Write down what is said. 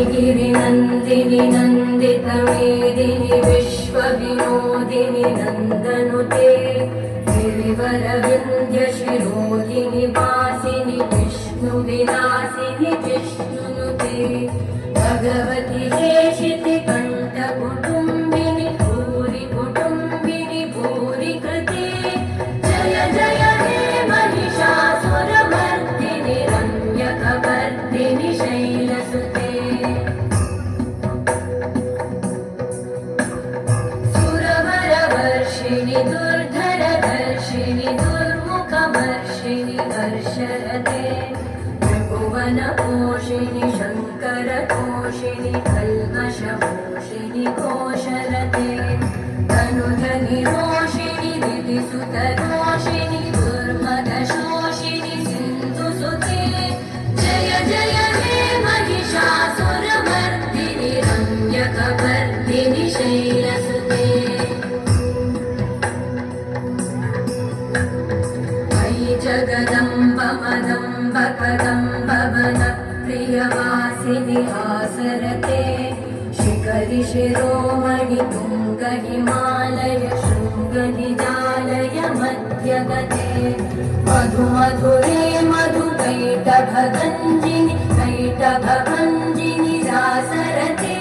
वैगिरिनन्दिनि नन्दितमेदिनि विश्वविनोदिनि नन्दनुते गिरिवरविन्ध्यशिरोधिनि वासिनि विष्णुविलासिनि जिष्णुनुते भगवति हेशितिकण्ठकुटुम्बिनि भूरि कुटुम्बिनि भूरि कृते जय जय हे महिषासुरमर्दिनि रम्यकपर्दिनि शैलसुते सुरवरवर्षिणि दुर्धरधर्षिणि दुर्मुखमर्षिणि हर्षरते त्रिभुवनपोषिणि शङ्करतोषिणि कल्मषपोषिणि घोषरते तनुजनि रोषिणि दिदिसुतरोषिणि दुर्मदशोषिणि सिन्धुसुते जय जय हे महिषासुरमर्दिनि रम्यकपर्दिनि शैलसुते मयि जगदम्ब मदम्ब कदम्ब वनप्रियवासिनि आसरते शिखरि शिरोमणि तुङ्ग हिमालय शृङ्गनिजालय मध्यगते मधु मधुरे मधुकैटभगञ्जिनि कैटभभञ्जिनि रासरते